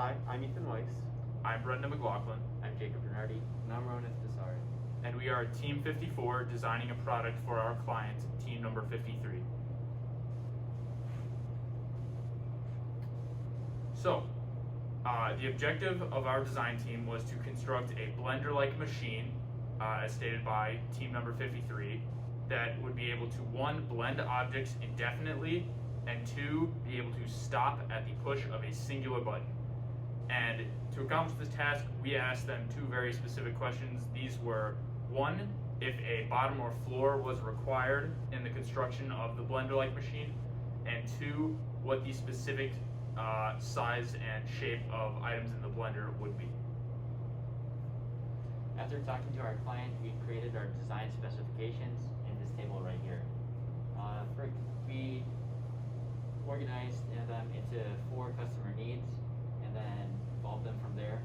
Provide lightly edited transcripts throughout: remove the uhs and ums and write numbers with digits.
Hi, I'm Ethan Weiss. I'm Brendan McLaughlin, I'm Jacob Bernardi. And I'm Ronith Desari. and we are Team 54 designing a product for our client, team number 53. So, the objective of our design team was to construct a blender-like machine, as stated by team number 53, that would be able to, one, blend objects indefinitely, and two, be able to stop at the push of a singular button. And to accomplish this task, we asked them two very specific questions. These were, one, if a bottom or floor was required in the construction of the blender-like machine, and two, what the specific size and shape of items in the blender would be. After talking to our client, we created our design specifications in this table right here. We organized them into 4 customer needs and then evolved them from there.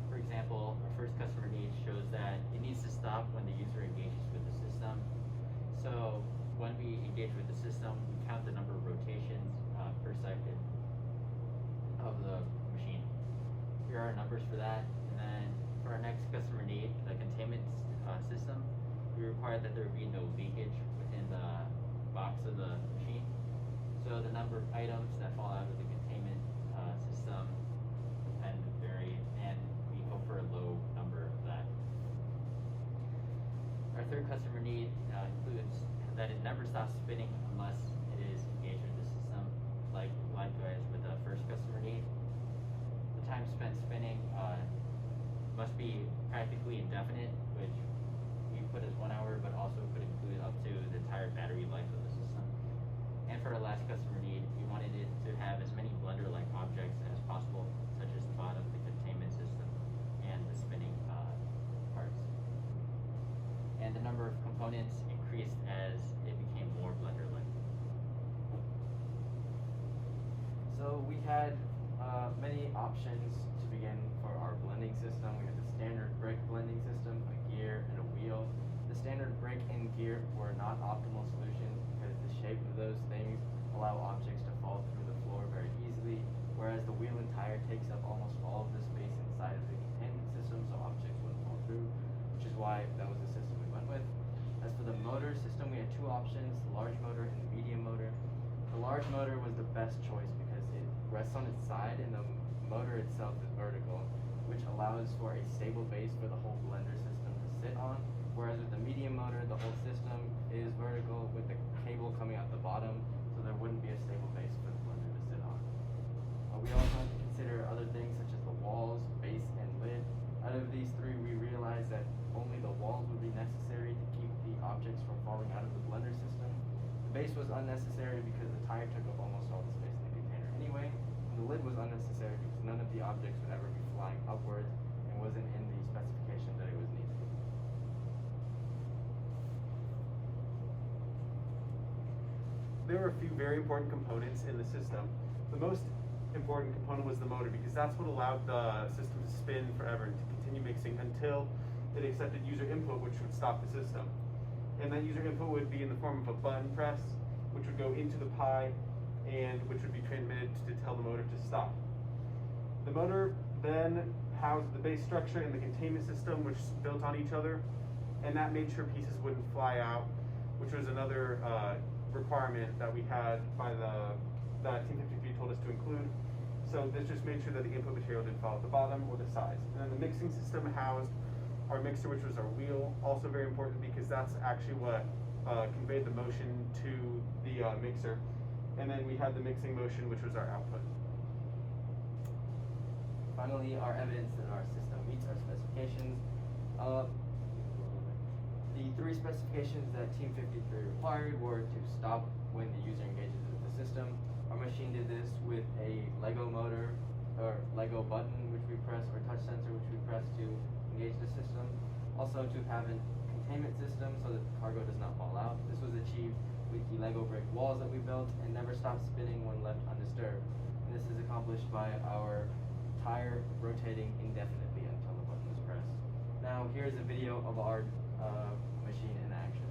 For example, our first customer need shows that it needs to stop when the user engages with the system. So when we engage with the system, we count the number of rotations per second of the machine. Here are our numbers for that. And then for our next customer need, the containment system, we require that there be no leakage within the box of the machine. So the number of items that fall out of the containment system tend to vary, and we hope for a low number of that. Our third customer need includes that it never stops spinning unless it is engaged with the system, likewise with the first customer need. The time spent spinning must be practically indefinite, which we put as 1 hour, but also could include up to the entire battery life of the system. And for our last customer need, we wanted it to have as many blender-like objects as possible, such as the bottom, the containment system, and the spinning parts. And the number of components increased as it became more blender-like. So we had many options to begin for our blending system. We had the standard brick blending system, a gear, and a wheel. The standard brick and gear were not optimal solutions because the shape of those things allow objects to fall through the floor very easily, whereas the wheel and tire takes up almost all of the space inside of the containment system, so objects wouldn't fall through, which is why that was the system we went with. As for the motor system, we had 2 options, the large motor and the medium motor. The large motor was the best choice because it rests on its side and the motor itself is vertical, which allows for a stable base for the whole blender system to sit on. Whereas with the medium motor, the whole system is vertical with the cable coming out the bottom, so there wouldn't be a stable base for the blender to sit on. We also had to consider other things such as the walls, base, and lid. Out of these 3, we realized that only the walls would be necessary to keep the objects from falling out of the blender system. The base was unnecessary because the tire took up almost all the space in the container anyway. And the lid was unnecessary because none of the objects would ever be flying upwards and wasn't in the specification that it was needed. There were a few very important components in the system. The most important component was the motor because that's what allowed the system to spin forever and to continue mixing until it accepted user input, which would stop the system. And that user input would be in the form of a button press, which would go into the Pi and which would be transmitted to tell the motor to stop. The motor then housed the base structure and the containment system, which built on each other, and that made sure pieces wouldn't fly out, which was another requirement that we had by that Team 53 told us to include. So this just made sure that the input material didn't fall at the bottom or the sides. And then the mixing system housed our mixer, which was our wheel, also very important because that's actually what conveyed the motion to the mixer. And then we had the mixing motion, which was our output. Finally, our evidence that our system meets our specifications. The 3 specifications that Team 53 required were to stop when the user engages with the system. Our machine did this with a Lego motor or Lego button which we press, or touch sensor which we press to engage the system. Also to have a containment system so that the cargo does not fall out. This was achieved with the Lego brick walls that we built and never stopped spinning when left undisturbed. And this is accomplished by our tire rotating indefinitely until the button is pressed. Now here's a video of our machine in action.